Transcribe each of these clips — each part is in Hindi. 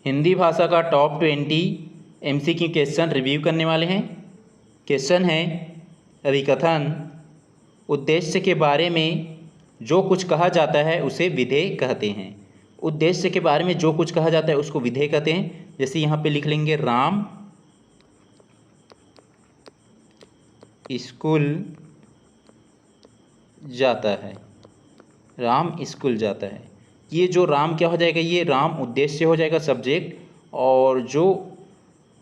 हिंदी भाषा का टॉप 20 MCQ क्वेश्चन रिव्यू करने वाले हैं। क्वेश्चन है, अभिकथन उद्देश्य के बारे में जो कुछ कहा जाता है उसे विधेय कहते हैं। उद्देश्य के बारे में जो कुछ कहा जाता है उसको विधेय कहते हैं। जैसे यहाँ पे लिख लेंगे, राम स्कूल जाता है। राम स्कूल जाता है। ये जो राम क्या हो जाएगा, ये राम उद्देश्य हो जाएगा, सब्जेक्ट। और जो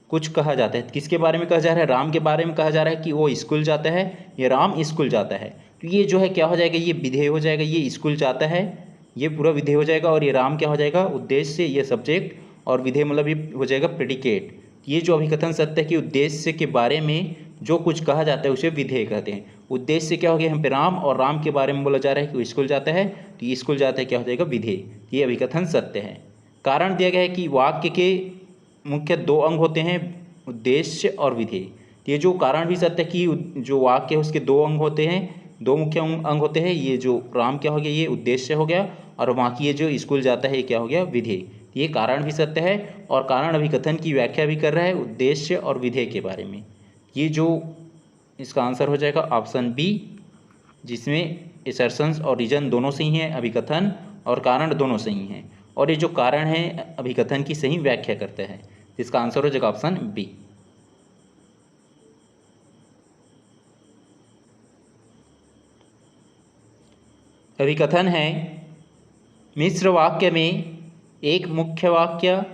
कुछ कहा जाता है, किसके बारे में कहा जा रहा है, राम के बारे में कहा जा रहा है कि वो स्कूल जाता है, ये राम स्कूल जाता है। तो ये जो है क्या हो जाएगा, ये विधेय हो जाएगा। ये स्कूल जाता है, ये पूरा विधेय हो जाएगा। और ये राम क्या हो जाएगा, उद्देश्य, ये सब्जेक्ट। और विधेय मतलब ये हो जाएगा प्रेडिकेट। ये जो अभिकथन सत्य है कि उद्देश्य के बारे में जो कुछ कहा जाता है उसे विधेय कहते हैं। उद्देश्य क्या हो गया यहाँ पे, राम, और राम के बारे में बोला जा रहा है कि वो स्कूल जाता है, तो ये स्कूल जाता है क्या हो जाएगा, विधेय। ये अभिकथन सत्य है। कारण दिया गया है कि वाक्य के मुख्य दो अंग होते हैं, उद्देश्य और विधेय। ये जो कारण भी सत्य है कि जो वाक्य है उसके दो अंग होते हैं, दो मुख्य अंग होते हैं। ये जो राम क्या हो गया, ये उद्देश्य हो गया, और बाकी ये जो स्कूल जाता है ये क्या हो गया, विधेय। ये कारण भी सत्य है, और कारण अभिकथन की व्याख्या भी कर रहा है उद्देश्य और विधेय के बारे में। ये जो इसका आंसर हो जाएगा ऑप्शन बी, जिसमें असर्शंस और रीजन दोनों सही हैं, अभिकथन और कारण दोनों सही हैं। और ये जो कारण है अभिकथन की सही व्याख्या करते हैं। इसका आंसर हो जाएगा ऑप्शन बी। अभिकथन है, मिश्र वाक्य में एक मुख्य वाक्य,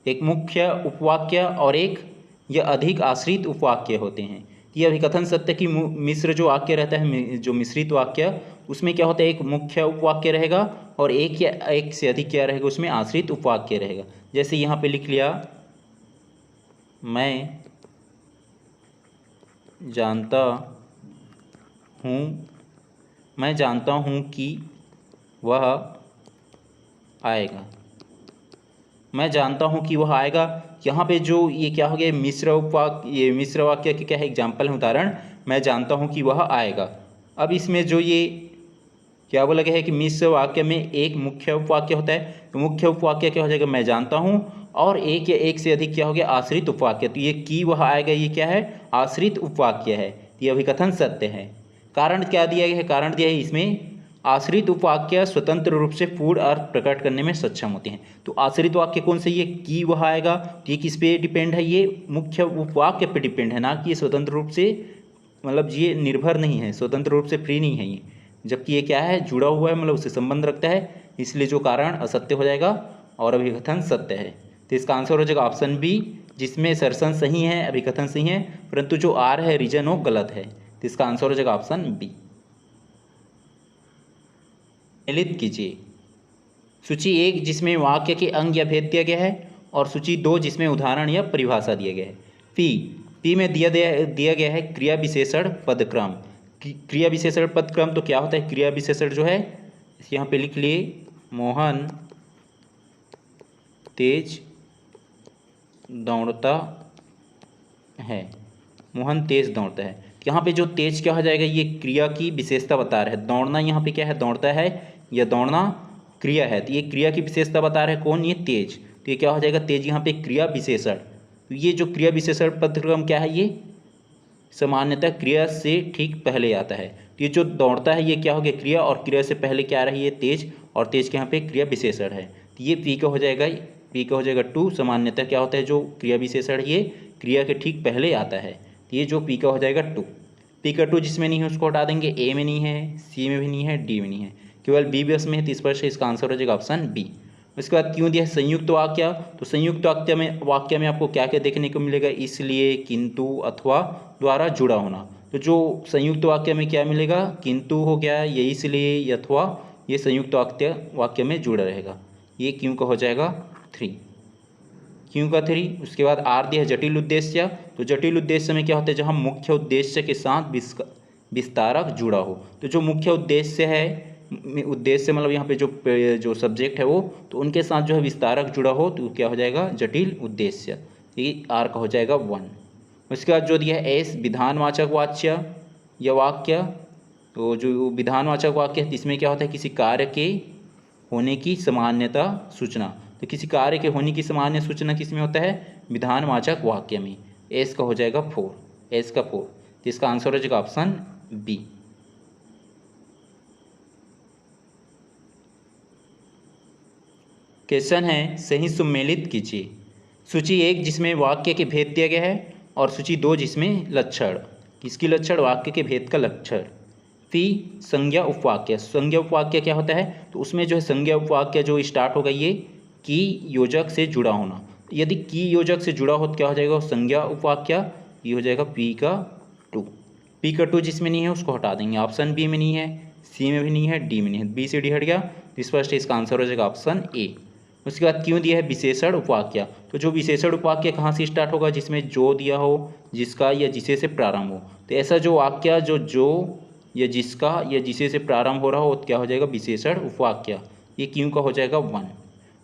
एक मुख्य उपवाक्य और एक या अधिक आश्रित उपवाक्य होते हैं। ये अभिकथन सत्य कि मिश्र जो वाक्य रहता है, जो मिश्रित वाक्य, उसमें क्या होता है, एक मुख्य उपवाक्य रहेगा और एक या एक से अधिक क्या रहेगा, उसमें आश्रित उपवाक्य रहेगा। जैसे यहाँ पे लिख लिया, मैं जानता हूँ कि वह आएगा। मैं जानता हूँ कि वह आएगा। यहाँ पे जो ये क्या हो गया, मिश्र उपवाक्य, ये मिश्र वाक्य के क्या है, एग्जाम्पल है, उदाहरण, मैं जानता हूँ कि वह आएगा। अब इसमें जो ये क्या बोला गया है कि मिश्र वाक्य में एक मुख्य उपवाक्य होता है, तो मुख्य उपवाक्य क्या हो जाएगा, मैं जानता हूँ, और एक या एक से अधिक क्या हो गया, आश्रित उपवाक्य। तो ये कि वह आएगा, ये क्या है, आश्रित उपवाक्य है। ये अभिकथन सत्य है। कारण क्या दिया गया है, कारण दिया है इसमें, आश्रित उपवाक्य स्वतंत्र रूप से पूर्ण अर्थ प्रकट करने में सक्षम होते हैं। तो आश्रित वाक्य कौन से, ये कि वह आएगा, तो ये किस पे डिपेंड है, ये मुख्य उपवाक्य पे डिपेंड है, ना कि ये स्वतंत्र रूप से, मतलब ये निर्भर नहीं है, स्वतंत्र रूप से फ्री नहीं है ये, जबकि ये क्या है, जुड़ा हुआ है, मतलब उससे संबंध रखता है। इसलिए जो कारण असत्य हो जाएगा और अभिकथन सत्य है। तो इसका आंसर हो जाएगा ऑप्शन बी, जिसमें सर्सन सही है, अभिकथन सही है, परंतु जो आर है, रीजन वो गलत है। तो इसका आंसर हो जाएगा ऑप्शन बी। सम्मिलित कीजिए सूची 1 जिसमें वाक्य के अंग या भेद दिया गया है, और सूची 2 जिसमें उदाहरण या परिभाषा दिया गया है। पी में दिया गया है क्रिया विशेषण पदक्रम। क्रिया विशेषण पदक्रम तो क्या होता है, क्रिया विशेषण जो है, यहाँ पे लिख लिए, मोहन तेज दौड़ता है। मोहन तेज दौड़ता है। यहाँ पे जो तेज क्या हो जाएगा, ये क्रिया की विशेषता बता रहा है। दौड़ना यहाँ पे क्या है, दौड़ता है, या दौड़ना क्रिया है, तो ये क्रिया की विशेषता बता रहा है कौन, ये तेज। तो ये क्या हो जाएगा, तेज यहाँ पे क्रिया विशेषण। तो ये जो क्रिया विशेषण पदक्रम क्या है, ये सामान्यतः क्रिया से ठीक पहले आता है। तो ये जो दौड़ता है ये क्या हो गया, क्रिया, और क्रिया से पहले क्या आ रही है, तेज, और तेज के यहाँ पे क्रिया विशेषण है। तो ये पी का हो जाएगा, पी का हो जाएगा 2। सामान्यतः क्या होता है, जो क्रिया विशेषण ये क्रिया के ठीक पहले आता है। तो ये जो पी का हो जाएगा 2। पी का 2 जिसमें नहीं है उसको हटा देंगे, ए में नहीं है, सी में भी नहीं है, डी में नहीं है, केवल बी बस में है। तो इस पर से इसका आंसर हो जाएगा ऑप्शन बी। उसके बाद क्यों दिया है संयुक्त वाक्य, तो संयुक्त वाक्य में आपको क्या क्या देखने को मिलेगा, इसलिए, किंतु, अथवा, द्वारा जुड़ा होना। तो जो संयुक्त वाक्य में क्या मिलेगा, किंतु हो गया, ये इसलिए, अथवा, ये संयुक्त वाक्य में जुड़ा रहेगा। ये क्यों का हो जाएगा 3, क्यों का 3। उसके बाद आर दिया है जटिल उद्देश्य। तो जटिल उद्देश्य में क्या होता है, जहाँ मुख्य उद्देश्य के साथ विस्तारक जुड़ा हो। तो जो मुख्य उद्देश्य है, उद्देश्य मतलब यहाँ पे जो सब्जेक्ट है वो, तो उनके साथ जो है विस्तारक जुड़ा हो, तो क्या हो जाएगा, जटिल उद्देश्य। ये आर का हो जाएगा 1। उसके बाद जो दिया है एस, विधानवाचक वाच्य या वाक्य। तो जो विधानवाचक वाक्य है इसमें क्या होता है, किसी कार्य के होने की सामान्यता सूचना। तो किसी कार्य के होने की सामान्य सूचना किस में होता है? विधानवाचक वाक्य में। एस का हो जाएगा 4, एस का 4। तो इसका आंसर हो जाएगा ऑप्शन बी। क्वेश्चन है, सही सुमेलित कीजिए। सूची 1 जिसमें वाक्य के भेद दिया गया है और सूची 2 जिसमें लक्षण। किसकी लक्षण? वाक्य के भेद का लक्षण। ती संज्ञा उपवाक्य। संज्ञा उपवाक्य क्या होता है? तो उसमें जो है संज्ञा उपवाक्य जो स्टार्ट होगा ये की योजक से जुड़ा होना। यदि की योजक से जुड़ा हो तो क्या हो जाएगा? संज्ञा उपवाक्य। ये हो जाएगा पी का 2। पी का 2 जिसमें नहीं है उसको हटा देंगे। ऑप्शन बी में नहीं है, सी में भी नहीं है, डी में नहीं है। बी से डी हट गया तो स्पष्ट इसका आंसर हो जाएगा ऑप्शन ए। उसके बाद क्यों दिया है? विशेषण उपवाक्य। तो जो विशेषण उपवाक्य कहाँ से स्टार्ट होगा? जिसमें जो दिया हो, जिसका या जिसे से प्रारंभ हो। तो ऐसा जो वाक्य जो या जिसका या जिसे से प्रारंभ हो रहा हो तो क्या हो जाएगा? विशेषण उपवाक्य। ये क्यों का हो जाएगा 1।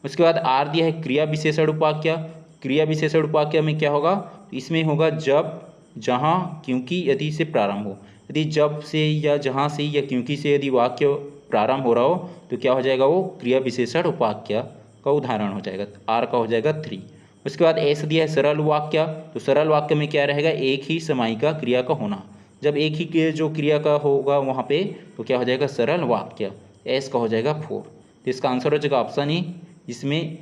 उसके बाद आर दिया है क्रिया विशेषण उपवाक्य। क्रिया विशेषण उपवाक्य में क्या होगा? तो इसमें होगा जब, जहाँ, क्योंकि, यदि से प्रारंभ हो। यदि जब से या जहाँ से या क्योंकि से यदि वाक्य प्रारंभ हो रहा हो तो क्या हो जाएगा? वो क्रिया विशेषण उपवाक्य का उदाहरण हो जाएगा। आर का हो जाएगा 3। उसके बाद एस दिया है सरल वाक्य। तो सरल वाक्य में क्या रहेगा? एक ही समायिका क्रिया का होना। जब एक ही के जो क्रिया का होगा वहाँ पे तो क्या हो जाएगा? सरल वाक्य। एस का हो जाएगा 4। तो इसका आंसर हो जाएगा ऑप्शन ई, जिसमें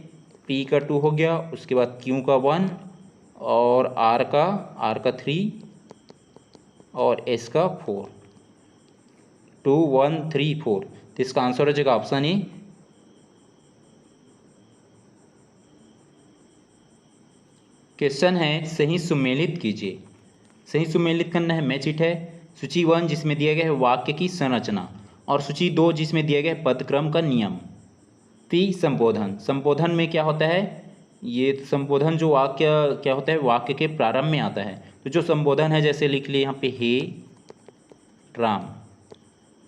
पी का 2 हो गया, उसके बाद क्यू का 1 और आर का 3 और एस का 4। 2 1 3 4। तो इसका आंसर हो जाएगा ऑप्शन ई। क्वेश्चन है, सही सुमेलित कीजिए। सही सुमेलित करना है, मैच इट है। सूची 1 जिसमें दिया गया है वाक्य की संरचना और सूची 2 जिसमें दिया गया है पदक्रम का नियम। ती संबोधन। संबोधन में क्या होता है? ये संबोधन जो वाक्य क्या होता है? वाक्य के प्रारंभ में आता है। तो जो संबोधन है जैसे लिख लिए यहाँ पे हे राम,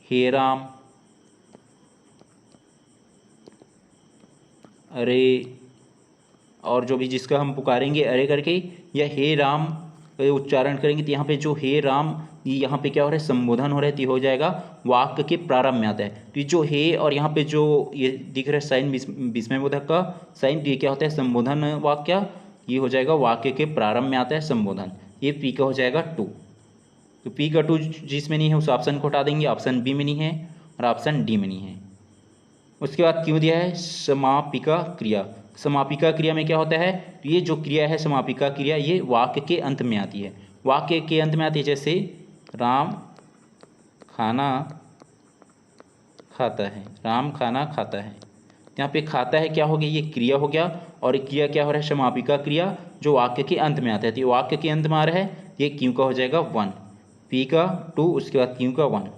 हे राम, अरे, और जो भी जिसका हम पुकारेंगे अरे करके या हे राम उच्चारण करेंगे तो यहाँ पे जो हे राम, ये यहाँ पे क्या हो रहा है? संबोधन हो रहा है। तो हो जाएगा वाक्य के प्रारंभ में आता है। तो ये जो हे और यहाँ पे जो ये दिख रहा है साइन विस्मयबोधक का साइन, ये क्या होता है? संबोधन वाक्य। ये हो जाएगा वाक्य के प्रारंभ में आता है संबोधन। ये पी का हो जाएगा 2। तो पी का 2 जिसमें नहीं है उस ऑप्शन को हटा देंगे। ऑप्शन बी में नहीं है और ऑप्शन डी में नहीं है। उसके बाद क्यों दिया है? समापिका क्रिया। समापिका क्रिया में क्या होता है? तो ये जो क्रिया है समापिका क्रिया, ये वाक्य के अंत में आती है। वाक्य के अंत में आती है। जैसे राम खाना खाता है, राम खाना खाता है। यहाँ पे खाता है क्या हो गया? ये क्रिया हो गया और ये क्रिया क्या हो रहा है? समापिका क्रिया जो वाक्य के अंत में आता है। तो ये वाक्य के अंत में आ रहा है। ये क्यों का हो जाएगा 1, पी का 2, उसके बाद क्यों का 1।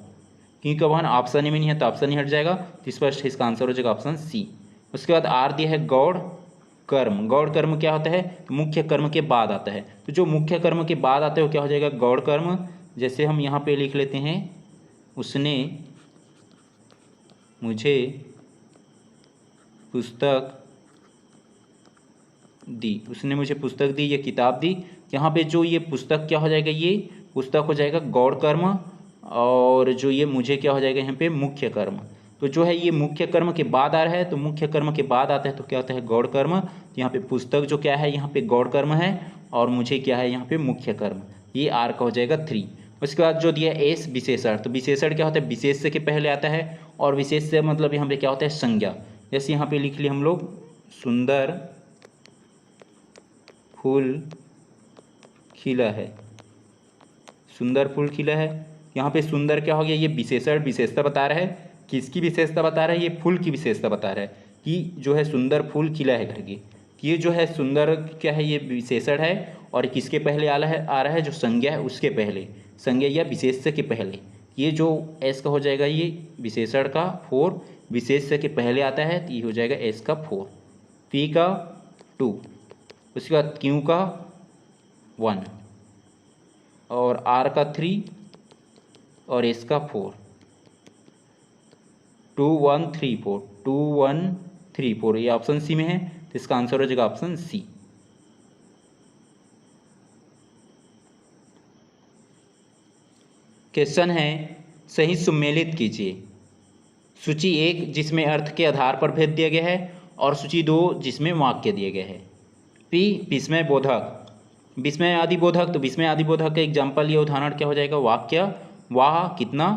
क्यों का 1 ऑप्शन में नहीं है तो ऑप्शन ही हट जाएगा। तो स्पष्ट इसका आंसर हो जाएगा ऑप्शन सी। उसके बाद आर दिया है गौड़ कर्म। गौड़ कर्म क्या होता है? मुख्य कर्म के बाद आता है। तो जो मुख्य कर्म के बाद आता है वो क्या हो जाएगा? गौड़ कर्म। जैसे हम यहाँ पे लिख लेते हैं, उसने मुझे पुस्तक दी, उसने मुझे पुस्तक दी, ये किताब दी। यहाँ पे जो ये पुस्तक क्या हो जाएगा? ये पुस्तक हो जाएगा गौड़ कर्म और जो ये मुझे क्या हो जाएगा? यहाँ पे मुख्य कर्म। तो जो है ये मुख्य कर्म के बाद आ रहा है, तो मुख्य कर्म के बाद आता है तो क्या होता है? गौड़ कर्म। तो यहाँ पे पुस्तक जो क्या है? यहाँ पे गौड़ कर्म है और मुझे क्या है? यहाँ पे मुख्य कर्म। ये आर का हो जाएगा 3। उसके बाद जो दिया एस विशेषण। तो विशेषण क्या होता है? विशेष के पहले आता है और विशेष से मतलब यहाँ पे क्या होता है? संज्ञा। जैसे यहाँ पे लिख लिया हम लोग, सुंदर फूल खिला है, सुंदर फूल खिला है। यहाँ पे सुंदर क्या हो गया? ये विशेषण विशेषता बता रहा है। किसकी विशेषता बता रहा है? ये फूल की विशेषता बता रहा है कि जो है सुंदर फूल खिला है घर की। ये जो है सुंदर क्या है? ये विशेषण है और किसके पहले आ रहा है? जो संज्ञा है उसके पहले, संज्ञा या विशेष्य के पहले। ये जो एस का हो जाएगा ये विशेषण का 4, विशेष्य के पहले आता है तो ये हो जाएगा एस का 4, पी का 2, उसके बाद क्यू का 1 और आर का 3 और एस का 4। 2 1 3 4, 2 1 3 4। ये ऑप्शन सी में है तो इसका आंसर हो जाएगा ऑप्शन सी। क्वेश्चन है, सही सुमेलित कीजिए। सूची 1 जिसमें अर्थ के आधार पर भेद दिया गया है और सूची 2 जिसमें वाक्य दिए गए हैं। पी विस्मय बोधक, विस्मय आदि बोधक, तो विस्मय आदि बोधक का एग्जाम्पल, ये उदाहरण क्या हो जाएगा, वाक्य वाह कितना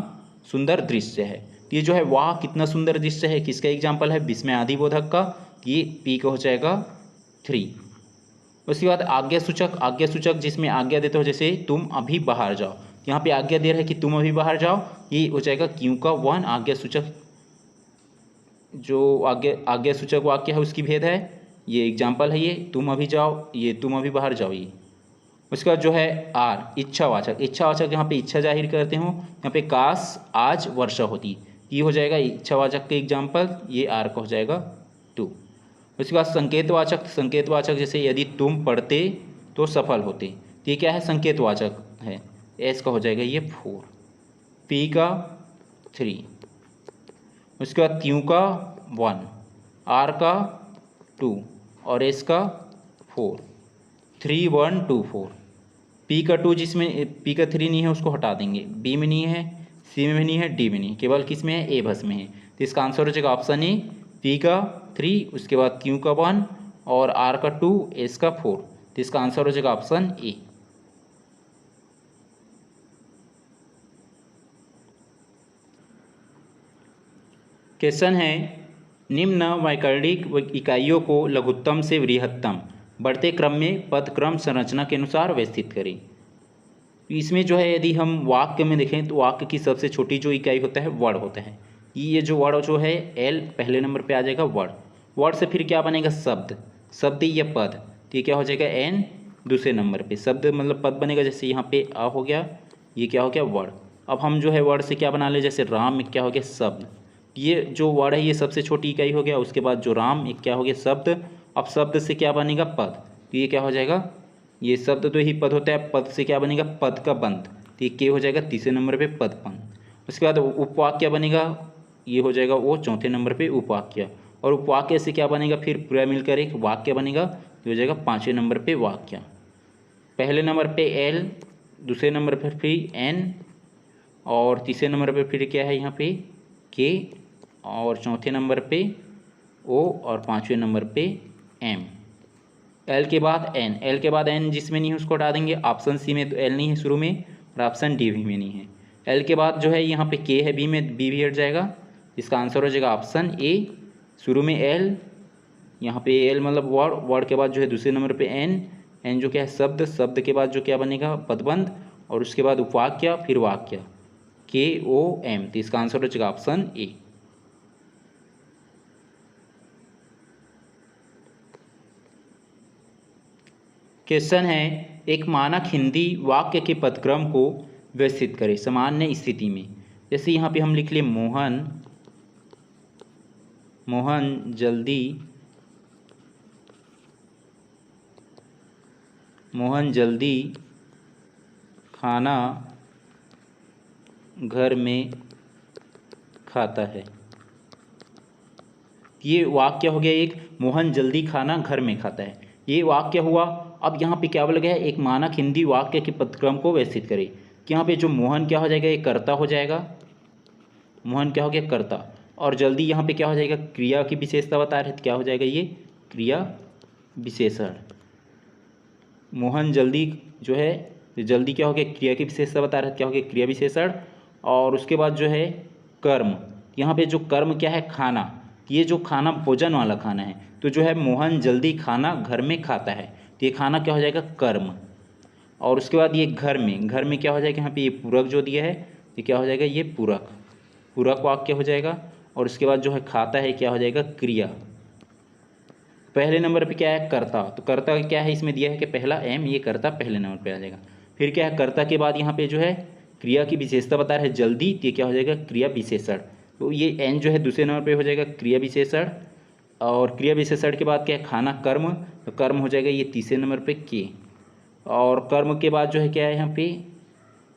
सुंदर दृश्य है। तो ये जो है वाह कितना सुंदर दृश्य है किसका एग्जाम्पल है, विस्मय आदि बोधक का। ये पी का हो जाएगा 3। उसके बाद आज्ञा सूचक, आज्ञा सूचक जिसमें आज्ञा देते हो, जैसे तुम अभी बाहर जाओ, यहाँ पे आज्ञा दे रहा है कि तुम अभी बाहर जाओ, ये हो जाएगा क्यों का 1। आज्ञा सूचक जो आज्ञा सूचक वाक्य है उसकी भेद है, ये एग्जाम्पल है, ये तुम अभी जाओ, ये तुम अभी बाहर जाओ। ये उसके बाद जो है आर इच्छावाचक, इच्छावाचक यहाँ पे इच्छा जाहिर करते हो, यहाँ पे काश आज वर्षा होती, ये हो जाएगा इच्छावाचक के एग्जाम्पल, ये आर का हो जाएगा 2। उसके बाद संकेतवाचक, संकेतवाचक जैसे यदि तुम पढ़ते तो सफल होते, तो ये क्या है, संकेतवाचक है, एस का हो जाएगा ये 4, पी का 3, उसके बाद क्यू का 1, आर का 2 और एस का 4, 3 1 2 4। पी का 2 जिसमें पी का 3 नहीं है उसको हटा देंगे, बी में नहीं है, सी में नहीं है, डी में नहीं, केवल किस में है, ए बस में है। तो इसका आंसर हो जाएगा ऑप्शन ए, पी का 3, उसके बाद क्यू का 1 और आर का 2, एस का 4। तो इसका आंसर हो जाएगा ऑप्शन ए। क्वेश्चन है, निम्न वैकरणिक इकाइयों को लघुत्तम से बृहत्तम बढ़ते क्रम में पदक्रम संरचना के अनुसार व्यवस्थित करें। इसमें जो है यदि हम वाक्य में देखें तो वाक्य की सबसे छोटी जो इकाई होता है वर्ड होता है, ये जो वर्ड जो है एल पहले नंबर पे आ जाएगा वर्ड, वर्ड से फिर क्या बनेगा शब्द, शब्द या पद, तो ये क्या हो जाएगा एन दूसरे नंबर पे, शब्द मतलब पद बनेगा, जैसे यहाँ पे आ हो गया, ये क्या हो गया वर्ड। अब हम जो है वर्ड से क्या बना ले, जैसे राम में क्या हो गया शब्द, ये जो वर्ड है ये सबसे छोटी इकाई हो गया, उसके बाद जो राम एक क्या हो गया शब्द, अब शब्द से क्या बनेगा पद, तो ये क्या हो जाएगा, ये शब्द तो ही पद होता है, पद से क्या बनेगा पद का बंध, तो ये के हो जाएगा तीसरे नंबर पे पद बंध। उसके बाद उपवाक्य बनेगा, ये हो जाएगा वो चौथे नंबर पे उपवाक्य, और उपवाक्य से क्या बनेगा फिर पूरा मिलकर एक वाक्य बनेगा, तो हो जाएगा पाँचवें नंबर पे वाक्य। पहले नंबर पे एल, दूसरे नंबर पर फिर एन, और तीसरे नंबर पे फिर क्या है यहाँ पे के, और चौथे नंबर पे ओ, और पाँचवें नंबर पे एम। एल के बाद एन, एल के बाद एन जिसमें नहीं है उसको हटा देंगे, ऑप्शन सी में तो एल नहीं है शुरू में, और ऑप्शन डी भी में नहीं है। एल के बाद जो है यहाँ पे के है, बी में बी भी हट जाएगा, इसका आंसर हो जाएगा ऑप्शन ए, शुरू में एल, यहाँ पे एल मतलब वर्ड, वर्ड के बाद जो है दूसरे नंबर पे एन, एन जो क्या है शब्द, शब्द के बाद जो क्या बनेगा पदबंध, और उसके बाद उपवाक्य फिर वाक्य, के ओ एम, तो इसका आंसर हो जाएगा ऑप्शन ए। क्वेश्चन है, एक मानक हिंदी वाक्य के पदक्रम को व्यवस्थित करें सामान्य स्थिति में। जैसे यहाँ पे हम लिख लिए मोहन, मोहन जल्दी, मोहन जल्दी खाना घर में खाता है। ये वाक्य हो गया एक, मोहन जल्दी खाना घर में खाता है, ये वाक्य हुआ। अब यहाँ पे क्या बोला गया है, एक मानक हिंदी वाक्य के पदक्रम को व्यवस्थित करें, कि यहाँ पे जो मोहन क्या हो जाएगा, ये कर्ता हो जाएगा, मोहन क्या हो गया कर्ता, और जल्दी यहाँ पे क्या हो जाएगा क्रिया की विशेषता बता रहे, क्या हो जाएगा ये क्रिया विशेषण। मोहन जल्दी जो है, जल्दी क्या हो गया क्रिया की विशेषता बता रहे, क्या हो गया क्रिया विशेषण। और उसके बाद जो है कर्म, यहाँ पे जो कर्म क्या है खाना, ये जो खाना भोजन वाला खाना है, तो जो है मोहन जल्दी खाना घर में खाता है, तो ये खाना क्या हो जाएगा कर्म। और उसके बाद ये घर में, घर में क्या हो जाएगा, यहाँ पे ये पूरक जो दिया है, ये क्या हो जाएगा ये पूरक, पूरक वाक्य हो जाएगा। और उसके बाद जो है खाता है क्या हो जाएगा क्रिया। पहले नंबर पे क्या है कर्ता, तो कर्ता क्या है इसमें दिया है कि पहला एम, ये कर्ता पहले नंबर पे आ जाएगा। फिर क्या है कर्ता के बाद यहाँ पे जो है क्रिया की विशेषता बता रहा है जल्दी, तो ये क्या हो जाएगा क्रिया विशेषण, तो ये एन जो है दूसरे नंबर पे हो जाएगा क्रिया विशेषण। और क्रिया विशेषण के बाद क्या है खाना कर्म, तो कर्म हो जाएगा ये तीसरे नंबर पे के। और कर्म के बाद जो है क्या है यहाँ पे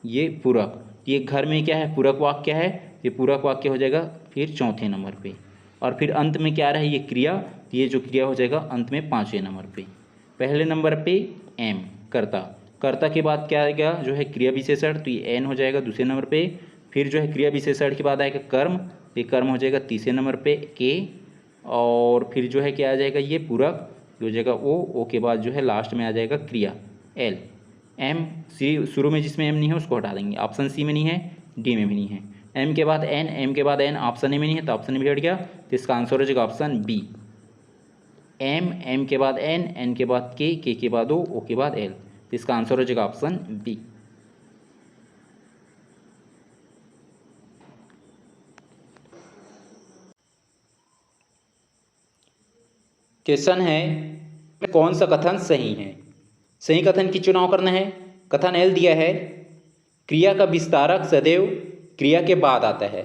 ये पूरक, ये घर में क्या है पूरक वाक्य है, ये पूरक वाक्य हो जाएगा फिर चौथे नंबर पे। और फिर अंत में क्या रहा है ये क्रिया, ये जो क्रिया हो जाएगा अंत में पाँचवें नंबर पे। पहले नंबर पे एम कर्ता, कर्ता के बाद क्या आएगा जो है क्रिया विशेषण, तो ये एन हो जाएगा दूसरे नंबर पे। फिर जो है क्रिया विशेषण के बाद आएगा कर्म, ये कर्म हो जाएगा तीसरे नंबर पे के। और फिर जो है क्या आ जाएगा, ये पूरक हो जाएगा ओ के बाद जो है लास्ट में आ जाएगा क्रिया एल। एम सी शुरू में जिसमें एम नहीं है उसको हटा देंगे, ऑप्शन सी में नहीं है, डी में भी नहीं है। एम के बाद एन, एम के बाद एन ऑप्शन ए में नहीं है तो ऑप्शन भी हट गया, तो इसका आंसर हो जाएगा ऑप्शन बी। एम, एम के बाद एन के बाद के के बाद ओ के बाद एल, तो इसका आंसर हो जाएगा ऑप्शन बी। क्वेश्चन है कौन सा कथन सही है। सही कथन की चुनाव करना है। कथन एल दिया है क्रिया का विस्तारक सदैव क्रिया के बाद आता है।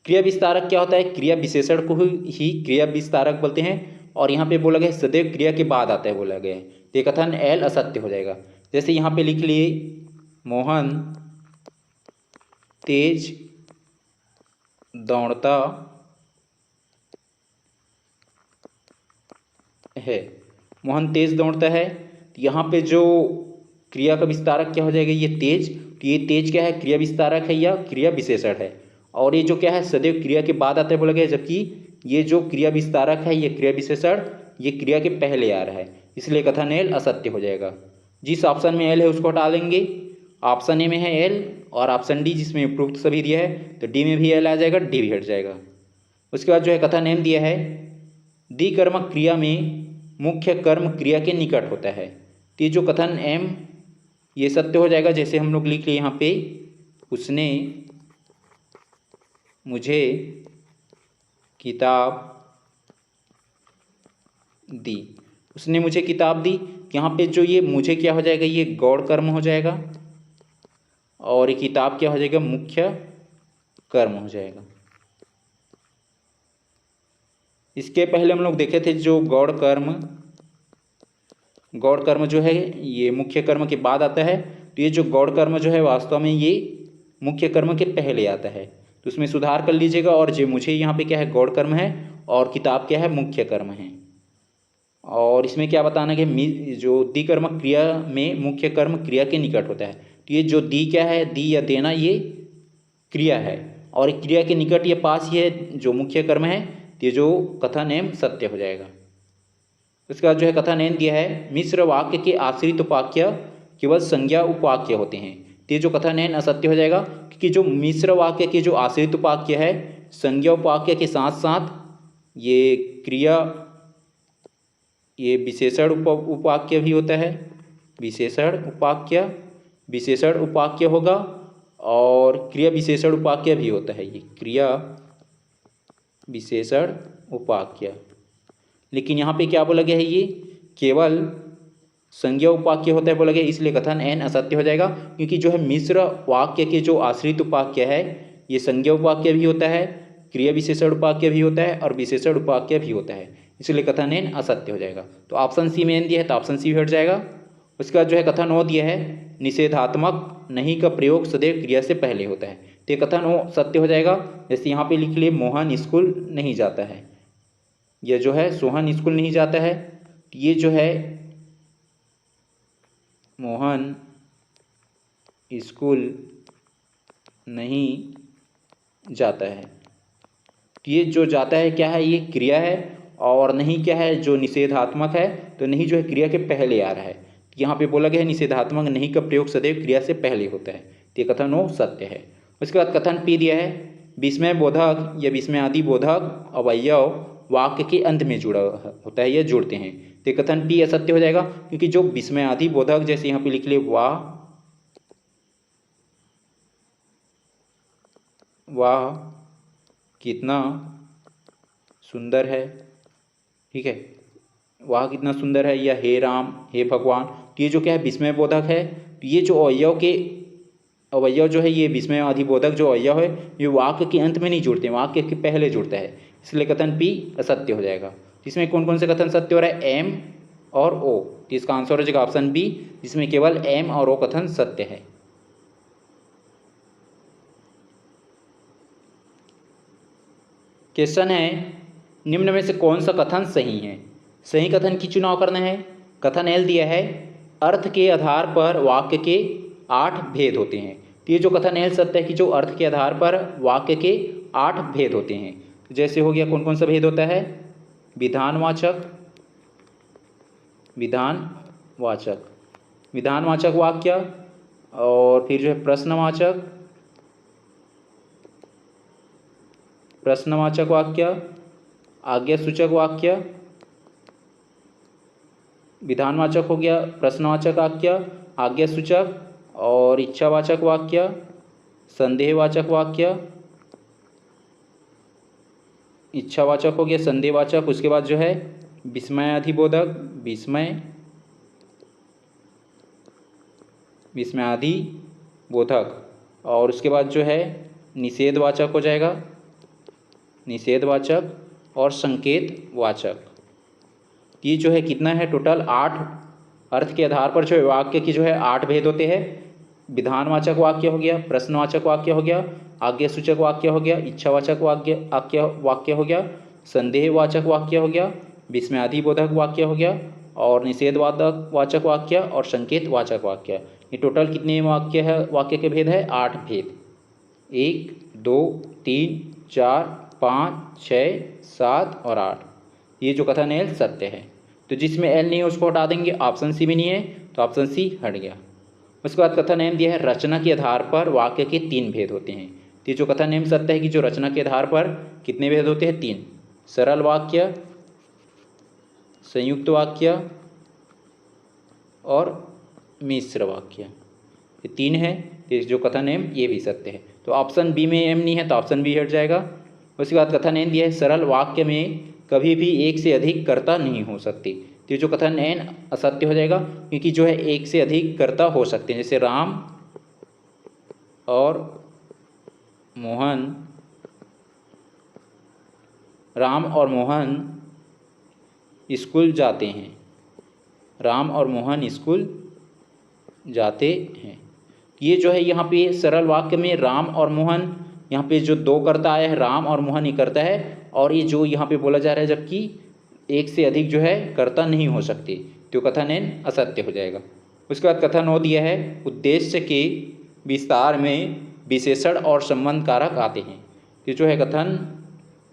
क्रिया विस्तारक क्या होता है, क्रिया विशेषण को ही क्रिया विस्तारक बोलते हैं, और यहाँ पे बोला गया सदैव क्रिया के बाद आता है बोला गया है, तो ये कथन एल असत्य हो जाएगा। जैसे यहाँ पे लिख लिए मोहन तेज दौड़ता है। मोहन तेज दौड़ता है, तो यहाँ पे जो क्रिया का विस्तारक क्या हो जाएगा, ये तेज। तो ये तेज क्या है, क्रिया विस्तारक है या क्रिया विशेषण है, और ये जो क्या है सदैव क्रिया के बाद आता है बोला गया, जबकि ये जो क्रिया विस्तारक है ये क्रिया विशेषण ये क्रिया के पहले आ रहा है, इसलिए कथन एल असत्य हो जाएगा। जिस ऑप्शन में एल है उसको हटा लेंगे। ऑप्शन ए में है एल और ऑप्शन डी जिसमें उपरोक्त सभी दिया है, तो डी में भी एल आ जाएगा, डी भी हट जाएगा। उसके बाद जो है कथन एम दिया है द्विकर्मक क्रिया में मुख्य कर्म क्रिया के निकट होता है, तो ये जो कथन एम ये सत्य हो जाएगा। जैसे हम लोग लिख लिए यहाँ पे उसने मुझे किताब दी, उसने मुझे किताब दी, यहाँ पे जो ये मुझे क्या हो जाएगा, ये गौड़ कर्म हो जाएगा, और ये किताब क्या हो जाएगा, मुख्य कर्म हो जाएगा। इसके पहले हम लोग देखे थे जो गौड़ कर्म जो है ये मुख्य कर्म के बाद आता है, तो ये जो गौड़ कर्म जो है वास्तव में ये मुख्य कर्म के पहले आता है, तो उसमें सुधार कर लीजिएगा। और जो मुझे यहाँ पे क्या है गौड़ कर्म है और किताब क्या है मुख्य कर्म है। और इसमें क्या बताना कि जो द्विकर्मक क्रिया में मुख्य कर्म क्रिया के निकट होता है, तो ये जो दी क्या है, दी या देना ये क्रिया है, और क्रिया के निकट ये पास ही है जो मुख्य कर्म है, तो ये जो कथन एम सत्य हो जाएगा। उसके बाद जो है कथन एन दिया है मिश्र वाक्य के आश्रित उपाक्य केवल संज्ञा उपवाक्य होते हैं, तो ये जो कथन एन असत्य हो जाएगा, क्योंकि जो मिश्र वाक्य के जो आश्रित उपाक्य है संज्ञा उपवाक्य के साथ साथ ये क्रिया ये विशेषण उपवाक्य भी होता है, विशेषण उपाक्य होगा, और क्रिया विशेषण उपाक्य भी होता है, ये क्रिया विशेषण उपाक्य। लेकिन यहाँ पे क्या बोला गया है, ये केवल संज्ञा उपाक्य होता है बोला गया, इसलिए कथन एन असत्य हो जाएगा। क्योंकि जो है मिश्र वाक्य के जो आश्रित उपाक्य है ये संज्ञा उपाक्य भी होता है, क्रिया विशेषण उपाक्य भी होता है, और विशेषण उपाक्य भी होता है, इसलिए कथन एन असत्य हो जाएगा। तो ऑप्शन सी में एन दिया है तो ऑप्शन सी भी हट जाएगा। उसके बाद जो है कथन ओ दिया है निषेधात्मक नहीं का प्रयोग सदैव क्रिया से पहले होता है, तो ये कथन ओ सत्य हो जाएगा। जैसे यहाँ पे लिख लिए मोहन स्कूल नहीं जाता है, यह जो है सोहन स्कूल नहीं जाता है, ये जो है मोहन स्कूल नहीं जाता है, तो ये जो जाता है क्या है, ये क्रिया है, और नहीं क्या है जो निषेधात्मक है, तो नहीं जो है क्रिया के पहले आ रहा है। यहाँ पे बोला गया है निषेधात्मक नहीं का प्रयोग सदैव क्रिया से पहले होता है, तो ये कथन वो सत्य है। उसके बाद कथन पी दिया है विस्मय बोधक या विस्मय आदि बोधक अवयव वाक्य के अंत में जुड़ा होता है या जुड़ते हैं, तो कथन पी असत्य हो जाएगा। क्योंकि जो विस्मय आदि बोधक जैसे यहाँ पे लिख लिए वाह कितना सुंदर है, ठीक है, वाह कितना सुंदर है, या हे राम हे भगवान, तो ये जो क्या है विस्मय बोधक है, तो ये जो अवयव जो है ये विस्मय आदि बोधक जो अवयव है ये वाक्य के अंत में नहीं जुड़ते, वाक्य के पहले जुड़ता है, इसलिए कथन पी असत्य हो जाएगा। इसमें कौन कौन से कथन सत्य हो रहा है, एम और ओ, तो इसका आंसर हो जाएगा ऑप्शन बी, जिसमें केवल एम और ओ कथन सत्य है। क्वेश्चन है निम्न में से कौन सा कथन सही है। सही कथन की चुनाव करना है। कथन एल दिया है अर्थ के आधार पर वाक्य के 8 भेद होते हैं, तो ये जो कथन एल सत्य है कि जो अर्थ के आधार पर वाक्य के 8 भेद होते हैं। जैसे हो गया कौन कौन सा भेद होता है, विधानवाचक वाक्य, और फिर जो है प्रश्नवाचक वाक्य, आज्ञासूचक वाक्य, विधानवाचक हो गया, प्रश्नवाचक वाक्य, आज्ञासूचक और इच्छावाचक वाक्य, संदेहवाचक वाक्य, इच्छावाचक हो गया, संदेहवाचक, उसके बाद जो है विस्मयाधिबोधक, विस्मयाधिबोधक, और उसके बाद जो है निषेधवाचक हो जाएगा, निषेधवाचक और संकेतवाचक। ये जो है कितना है टोटल 8 अर्थ के आधार पर जो है वाक्य की जो है 8 भेद होते हैं। विधानवाचक वाक्य हो गया, प्रश्नवाचक वाक्य हो गया, आज्ञासूचक वाक्य हो गया, इच्छावाचक वाक्य हो गया, संदेहवाचक वाक्य हो गया, विस्मयाधिबोधक वाक्य हो गया, और निषेधवाचक वाक्य और संकेतवाचक वाक्य। ये टोटल कितने वाक्य के भेद है? 8 भेद। 1 2 3 4 5 6 7 और 8। ये जो कथन एल सत्य है। तो जिसमें एल नहीं है उसको हटा देंगे। ऑप्शन सी भी नहीं है तो ऑप्शन सी हट गया। उसके बाद कथन एम दिया है रचना के आधार पर वाक्य के 3 भेद होते हैं। तो ये जो कथन एम सत्य है कि जो रचना के आधार पर कितने भेद होते हैं? 3। सरल वाक्य, संयुक्त वाक्य और मिश्र वाक्य, ये 3 है। तो जो कथन एम ये भी सत्य है। तो ऑप्शन बी में एम नहीं है तो ऑप्शन बी हट जाएगा। उसके बाद कथन एन दिया है सरल वाक्य में कभी भी एक से अधिक कर्ता नहीं हो सकते। तो जो कथन एन असत्य हो जाएगा क्योंकि जो है एक से अधिक कर्ता हो सकते हैं। जैसे राम और मोहन स्कूल जाते हैं। राम और मोहन स्कूल जाते हैं। ये जो है यहाँ पे सरल वाक्य में राम और मोहन, यहाँ पे जो 2 कर्ता आया है राम और मोहन ही कर्ता है, और ये जो यहाँ पे बोला जा रहा है जबकि एक से अधिक जो है कर्ता नहीं हो सकते, तो कथन एन असत्य हो जाएगा। उसके बाद कथन ओ दिया है उद्देश्य के विस्तार में विशेषण और संबंध कारक आते हैं। ये जो है कथन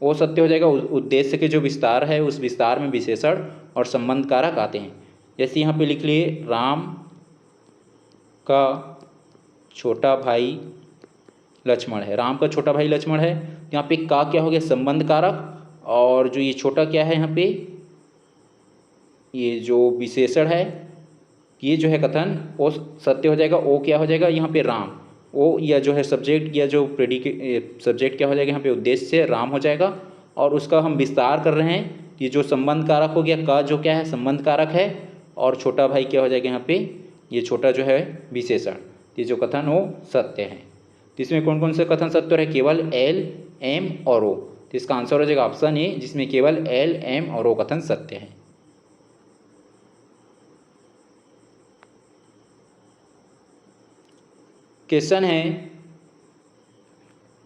वो सत्य हो जाएगा। उद्देश्य के जो विस्तार है उस विस्तार में विशेषण और संबंध कारक आते हैं। जैसे यहाँ पे लिख लिए राम का छोटा भाई लक्ष्मण है। राम का छोटा भाई लक्ष्मण है। यहाँ पे का क्या हो गया? संबंध कारक। और जो ये छोटा क्या है यहाँ पे? ये जो विशेषण है, ये जो है कथन वो सत्य हो जाएगा। ओ क्या हो जाएगा यहाँ पे? राम। ओ या जो है सब्जेक्ट या जो प्रेडिकेट सब्जेक्ट क्या हो जाएगा यहाँ पे? उद्देश्य से राम हो जाएगा। और उसका हम विस्तार कर रहे हैं। ये जो संबंध कारक हो गया, का जो क्या है? संबंध कारक है। और छोटा भाई क्या हो जाएगा यहाँ पे? ये छोटा जो है विशेषण। ये जो कथन वो सत्य है। तो इसमें कौन कौन से कथन सत्य है? केवल एल, एम और ओ। तो इसका आंसर हो जाएगा ऑप्शन ए, जिसमें केवल एल, एम और ओ कथन सत्य है। क्वेश्चन है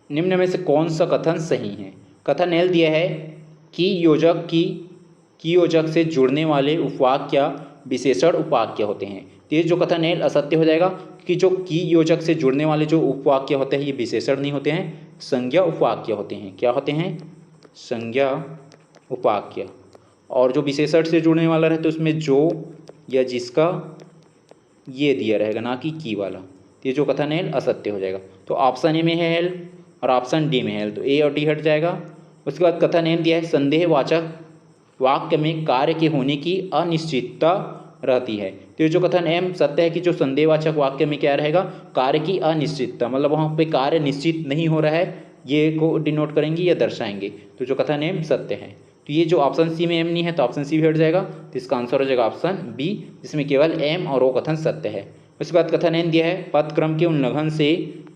निम्न में से कौन सा कथन सही है? कथन एल दिया है कि योजक से जुड़ने वाले उपवाक्य विशेषण उपवाक्य होते हैं। तो ये जो कथन एल असत्य हो जाएगा कि जो की योजक से जुड़ने वाले जो उपवाक्य होते हैं ये विशेषण नहीं होते हैं, संज्ञा उपवाक्य होते हैं। क्या होते हैं? संज्ञा उपवाक्य। और जो विशेषण से जुड़ने वाला रहता है उसमें जो या जिसका ये दिया रहेगा, ना कि की वाला। तो ये जो कथन है असत्य हो जाएगा। तो ऑप्शन ए में है एल और ऑप्शन डी में है एल, तो ए और डी हट जाएगा। उसके बाद कथन एम दिया है संदेहवाचक वाक्य में कार्य के होने की अनिश्चितता रहती है। तो ये जो कथन एम सत्य है कि जो संदेहवाचक वाक्य में क्या रहेगा? कार्य की अनिश्चितता, मतलब वहाँ पे कार्य निश्चित नहीं हो रहा है, ये को डिनोट करेंगे या दर्शाएंगे। तो जो कथन एम सत्य है। तो ये जो ऑप्शन सी में एम नहीं है तो ऑप्शन सी भी हट जाएगा। तो इसका आंसर हो जाएगा ऑप्शन बी, जिसमें केवल एम और ओ कथन सत्य है। उसके बाद कथन एन दिया है पदक्रम के उल्लंघन से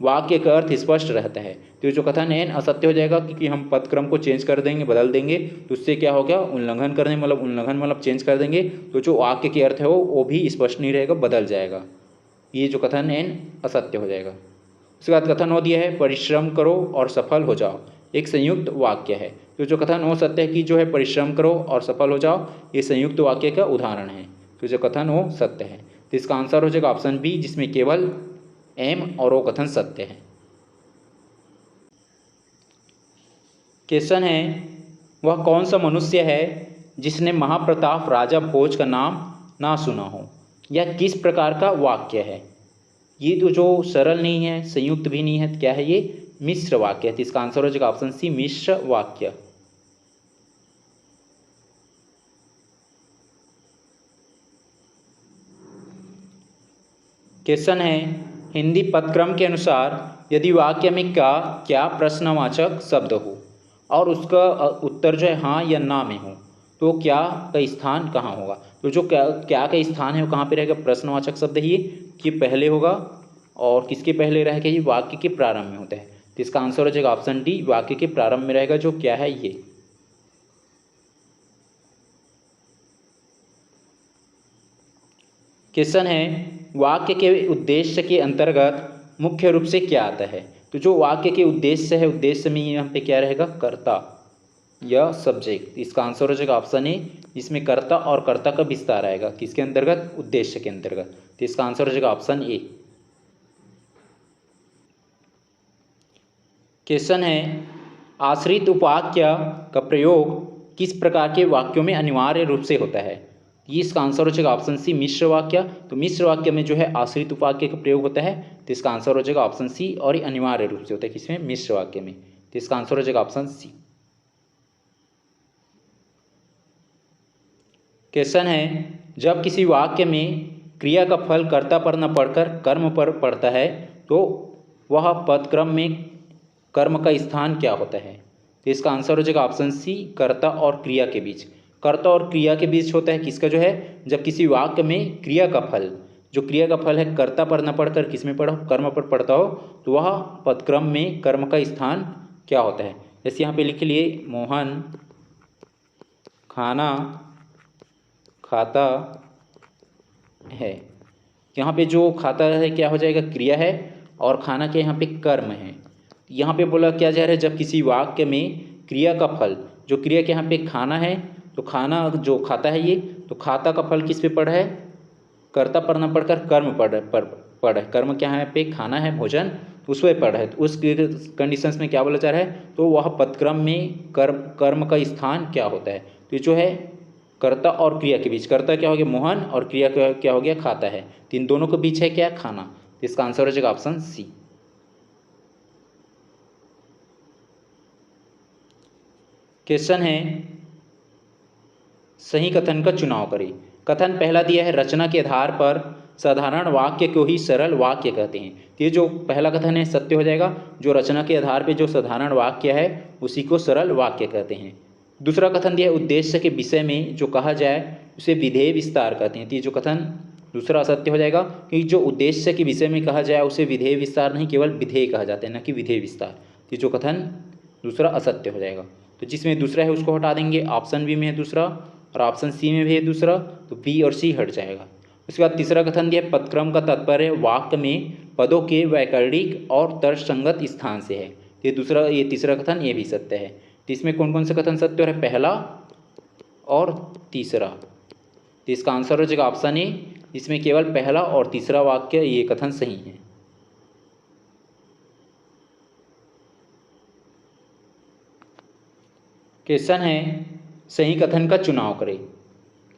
वाक्य का अर्थ स्पष्ट रहता है। तो जो कथन एन असत्य हो जाएगा क्योंकि हम पदक्रम को चेंज कर देंगे, बदल देंगे, तो उससे क्या हो गया? उल्लंघन करने मतलब चेंज कर देंगे तो जो वाक्य के अर्थ है वो भी स्पष्ट नहीं रहेगा, बदल जाएगा। ये जो कथन एन असत्य हो जाएगा। उसके बाद कथन हो दिया है परिश्रम करो और सफल हो जाओ, एक संयुक्त वाक्य है। तो जो कथन हो सत्य है कि जो है परिश्रम करो और सफल हो जाओ, ये संयुक्त वाक्य का उदाहरण है। तो जो कथन हो सत्य है। तो इसका आंसर हो जाएगा ऑप्शन बी, जिसमें केवल एम और ओ कथन सत्य है। क्वेश्चन है वह कौन सा मनुष्य है जिसने महाप्रताप राजा भोज का नाम ना सुना हो। यह किस प्रकार का वाक्य है? ये तो जो सरल नहीं है, संयुक्त भी नहीं है, क्या है ये? मिश्र वाक्य है। तो इसका आंसर हो जाएगा ऑप्शन सी, मिश्र वाक्य। क्वेश्चन है, हिंदी पदक्रम के अनुसार यदि वाक्य में क्या क्या प्रश्नवाचक शब्द हो और उसका उत्तर जो है हाँ या ना में हो, तो क्या का स्थान कहाँ होगा? तो जो क्या का स्थान है वो कहाँ पे रहेगा? प्रश्नवाचक शब्द ही कि पहले होगा, और किसके पहले रहेगा? ये वाक्य के प्रारंभ में होता है। तो इसका आंसर हो जाएगा ऑप्शन डी, वाक्य के प्रारंभ में रहेगा जो क्या है ये। क्वेश्चन है, वाक्य के उद्देश्य के अंतर्गत मुख्य रूप से क्या आता है? तो जो वाक्य के उद्देश्य है, उद्देश्य में यहाँ पे क्या रहेगा? कर्ता या सब्जेक्ट। इसका आंसर हो जाएगा ऑप्शन ए, इसमें कर्ता और कर्ता का विस्तार आएगा किसके अंतर्गत? उद्देश्य के अंतर्गत। तो इसका आंसर हो जाएगा ऑप्शन ए। क्वेश्चन है, आश्रित उपवाक्य का प्रयोग किस प्रकार के वाक्यों में अनिवार्य रूप से होता है? ये इसका आंसर हो जाएगा ऑप्शन सी, मिश्र वाक्य। तो मिश्र वाक्य में जो है आश्रित उपवाक्य का प्रयोग होता है। तो इसका आंसर हो जाएगा ऑप्शन सी, और ये अनिवार्य रूप से होता है किसमें? मिश्र वाक्य में। तो इसका आंसर हो जाएगा ऑप्शन सी। क्वेश्चन है, जब किसी वाक्य में क्रिया का फल कर्ता पर न पढ़कर कर्म पर पड़ता है तो वह पदक्रम में कर्म का स्थान क्या होता है? तो इसका आंसर हो जाएगा ऑप्शन सी, कर्ता और क्रिया के बीच। कर्ता और क्रिया के बीच होता है किसका जो है? जब किसी वाक्य में क्रिया का फल, जो क्रिया का फल है कर्ता पर न पढ़कर किस में पढ़ो? कर्म पर पढ़ता हो, तो वह पदक्रम में कर्म का स्थान क्या होता है? जैसे यहाँ पे लिख लिए, मोहन खाना खाता है। यहाँ पे जो खाता है क्या हो जाएगा? क्रिया है, और खाना के यहाँ पे कर्म है। यहाँ पे बोला क्या जा रहा है? जब किसी वाक्य में क्रिया का फल, जो क्रिया के यहाँ पे खाना है, तो खाना जो खाता है ये, तो खाता का फल किस पे पड़ा है? कर्ता पर न पढ़कर कर्म पढ़ है। कर्म क्या है पे? खाना है, भोजन, उस पर पढ़ है। तो उस कंडीशंस में क्या बोला जा रहा है? तो वह पदक्रम में कर्म का स्थान क्या होता है? तो जो है कर्ता और क्रिया के बीच, कर्ता क्या हो गया? मोहन, और क्रिया क्या हो गया? खाता है। तो इन दोनों के बीच है क्या? खाना। तो इसका आंसर हो जाएगा ऑप्शन सी। क्वेश्चन है, सही कथन का चुनाव करें। कथन पहला दिया है, रचना के आधार पर साधारण वाक्य को ही सरल वाक्य कहते हैं। तो ये जो पहला कथन है सत्य हो जाएगा। जो रचना के आधार पर जो साधारण वाक्य है उसी को सरल वाक्य कहते हैं। दूसरा कथन दिया है, उद्देश्य के विषय में जो कहा जाए उसे विधेय विस्तार कहते हैं। तो ये जो कथन दूसरा असत्य हो जाएगा, कि जो उद्देश्य के विषय में कहा जाए उसे विधेय विस्तार नहीं, केवल विधेय कहा जाता है, न कि विधेय विस्तार। तो जो कथन दूसरा असत्य हो जाएगा। तो जिसमें दूसरा है उसको हटा देंगे। ऑप्शन बी में है दूसरा, और ऑप्शन सी में भी है दूसरा, तो बी और सी हट जाएगा। उसके बाद तीसरा कथन दिया, पदक्रम का तात्पर्य वाक्य में पदों के वैकरणिक और तर्कसंगत स्थान से है। ये तीसरा कथन ये भी सत्य है। तो इसमें कौन कौन से कथन सत्य हो रहे? पहला और तीसरा। तो इसका आंसर हो जाएगा ऑप्शन ए, इसमें केवल पहला और तीसरा वाक्य ये कथन सही है। क्वेश्चन है, सही कथन का चुनाव करें।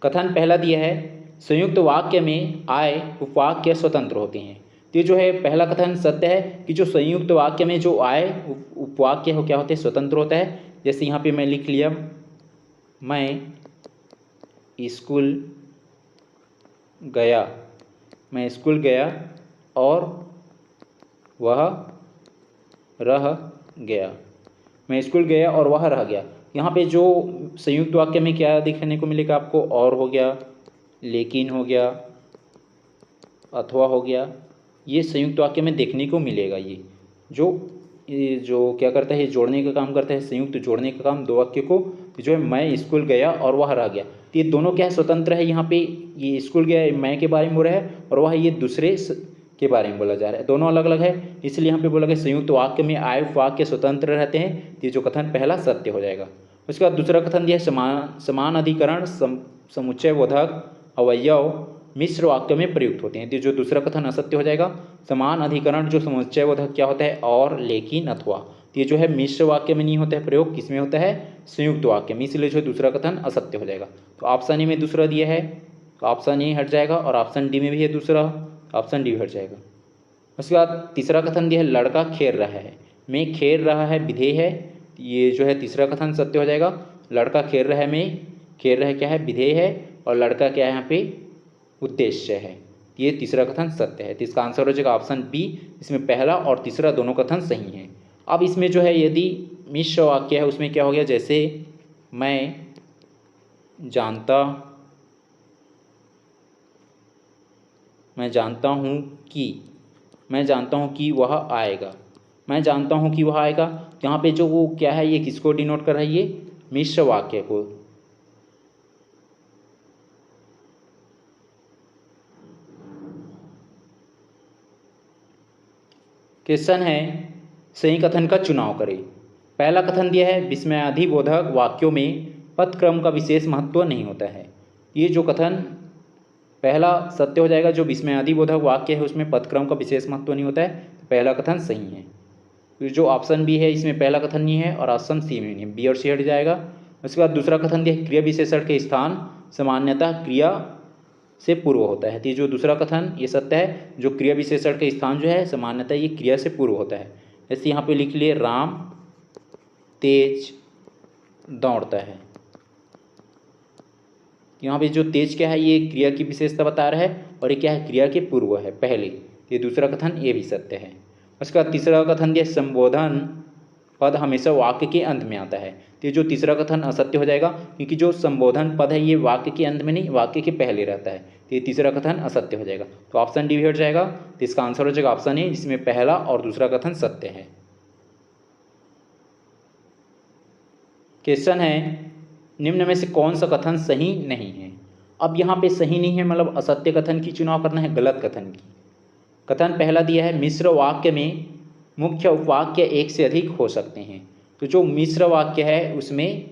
कथन पहला दिया है, संयुक्त वाक्य में आय उपवाक्य स्वतंत्र होते हैं। तो ये जो है पहला कथन सत्य है कि जो संयुक्त वाक्य में जो आय उपवाक्य हो क्या होते हैं? स्वतंत्र होता है। जैसे यहाँ पे मैं लिख लिया, मैं स्कूल गया, मैं स्कूल गया और वह रह गया, मैं स्कूल गया और वह रह गया। यहाँ पे जो संयुक्त वाक्य में क्या देखने को मिलेगा आपको? और हो गया, लेकिन हो गया, अथवा हो गया, ये संयुक्त वाक्य में देखने को मिलेगा। ये जो क्या करता है? जोड़ने का काम करता है, संयुक्त जोड़ने का काम दो वाक्य को। जो है मैं स्कूल गया और वह रह गया, तो ये दोनों क्या है? स्वतंत्र है। यहाँ पे ये स्कूल गया मैं के बारे में हो रहा है, और वह ये दूसरे के बारे में बोला जा रहा है। दोनों अलग अलग है, इसलिए यहाँ पे बोला गया संयुक्त वाक्य में आय वाक्य स्वतंत्र रहते हैं। ये जो कथन पहला सत्य हो जाएगा। उसके बाद दूसरा कथन दिया, समान अधिकरण समुच्चय बोधक अवयव मिश्र वाक्य में प्रयुक्त होते हैं। तो जो दूसरा कथन असत्य हो जाएगा। समान अधिकरण जो समुच्चय बोधक क्या होता है? और, लेकिन, अथवा। तो ये जो है मिश्र वाक्य में नहीं होता है प्रयोग, किस में होता है, संयुक्त वाक्य में, इसलिए जो है दूसरा कथन असत्य हो जाएगा। तो ऑप्शन ए में दूसरा दिया है तो ऑप्शन ए हट जाएगा, और ऑप्शन डी में भी है दूसरा, ऑप्शन डी हट जाएगा। उसके बाद तीसरा कथन दिया है लड़का खेल रहा है, में खेल रहा है विधेय है, ये जो है तीसरा कथन सत्य हो जाएगा। लड़का खेल रहा है में खेल रहा है क्या है, विधेय है, और लड़का क्या है यहाँ पे, उद्देश्य है, ये तीसरा कथन सत्य है। तो इसका आंसर हो जाएगा ऑप्शन बी, इसमें पहला और तीसरा दोनों कथन सही हैं। अब इसमें जो है यदि मिश्र वाक्य है उसमें क्या हो गया, जैसे मैं जानता हूँ कि, मैं जानता हूँ कि वह आएगा, मैं जानता हूँ कि वह आएगा, तो यहाँ पे जो वो क्या है, ये किसको डिनोट कर रहा है, ये मिश्र वाक्य को। क्वेश्चन है सही कथन का चुनाव करें। पहला कथन दिया है विस्मयादिबोधक वाक्यों में पद क्रम का विशेष महत्व नहीं होता है। ये जो कथन पहला सत्य हो जाएगा, जो विस्मयादिबोधक वाक्य है उसमें पद क्रम का विशेष महत्व नहीं होता है, तो पहला कथन सही है। तो जो ऑप्शन बी है इसमें पहला कथन नहीं है, और ऑप्शन सी में नहीं है, बी और सी हट जाएगा। उसके बाद दूसरा कथन दिया है क्रिया विशेषण के स्थान सामान्यतः क्रिया से पूर्व होता है। तो ये जो दूसरा कथन ये सत्य है, जो क्रिया विशेषण के स्थान जो है सामान्यतः ये क्रिया से पूर्व होता है। जैसे यहाँ पे लिख लिए राम तेज दौड़ता है, यहाँ पे जो तेज क्या है ये क्रिया की विशेषता बता रहा है, और ये क्या है, क्रिया के पूर्व है पहले। ये दूसरा कथन ये भी सत्य है। उसके बाद तीसरा कथन दिया संबोधन पद हमेशा वाक्य के अंत में आता है। तो ये जो तीसरा कथन असत्य हो जाएगा, क्योंकि जो संबोधन पद है ये वाक्य के अंत में नहीं, वाक्य के पहले रहता है, तो ये तीसरा कथन असत्य हो जाएगा। तो ऑप्शन डी हट जाएगा। तो इसका आंसर हो जाएगा ऑप्शन ए, जिसमें पहला और दूसरा कथन सत्य है। क्वेश्चन है निम्न में से कौन सा कथन सही नहीं है। अब यहाँ पे सही नहीं है मतलब असत्य कथन की चुनाव करना है, गलत कथन की। कथन पहला दिया है मिश्र वाक्य में मुख्य उपवाक्य एक से अधिक हो सकते हैं। तो जो मिश्र वाक्य है उसमें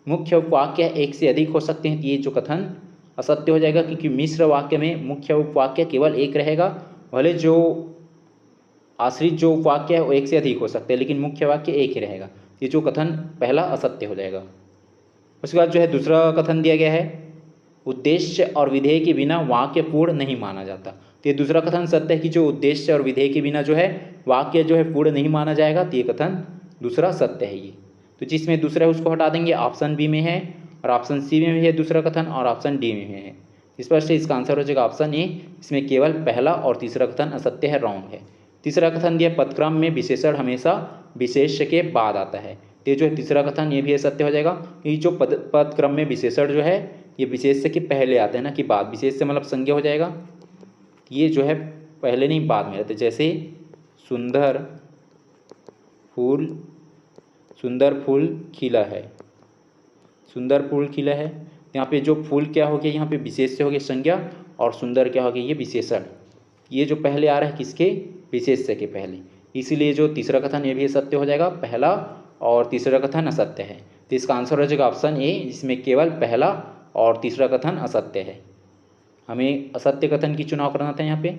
मुख्य उपवाक्य एक से अधिक हो सकते हैं, तो ये जो कथन असत्य हो जाएगा, क्योंकि मिश्र वाक्य में मुख्य उपवाक्य केवल एक रहेगा, भले जो आश्रित जो उपवाक्य है वो एक से अधिक हो सकते हैं, लेकिन मुख्य वाक्य एक ही रहेगा। ये जो कथन पहला असत्य हो जाएगा। उसके बाद जो है दूसरा कथन दिया गया है उद्देश्य और विधेय के बिना वाक्य पूर्ण नहीं माना जाता। तो ये दूसरा कथन सत्य है कि जो उद्देश्य और विधेय के बिना जो है वाक्य जो है पूर्ण नहीं माना जाएगा, तो ये कथन दूसरा सत्य है ये। तो जिसमें दूसरा है उसको हटा देंगे, ऑप्शन बी में है, और ऑप्शन सी में भी है दूसरा कथन, और ऑप्शन डी में है। इस पर से इसका आंसर हो जाएगा ऑप्शन ए, इसमें केवल पहला और तीसरा कथन असत्य है, रॉन्ग है। तीसरा कथन दिया पदक्रम में विशेषण हमेशा विशेष्य के बाद आता है। ये जो है तीसरा कथन ये भी सत्य हो जाएगा, ये जो पद क्रम में विशेषण जो है ये विशेष्य के पहले आते हैं ना कि बाद, विशेष से मतलब संज्ञा हो जाएगा, ये जो है पहले नहीं बाद में रहते। जैसे सुंदर फूल खिला है, सुंदर फूल खिला है, यहाँ पे जो फूल क्या हो गया, यहाँ पे विशेष से हो गया संज्ञा, और सुंदर क्या हो गया, ये विशेषण, ये जो पहले आ रहा है किसके, विशेष से के पहले, इसीलिए जो तीसरा कथन ये भी सत्य हो जाएगा, पहला और तीसरा कथन असत्य है। तो इसका आंसर हो जाएगा ऑप्शन ए, जिसमें केवल पहला और तीसरा कथन असत्य है। हमें असत्य कथन की चुनाव करना था यहाँ पे।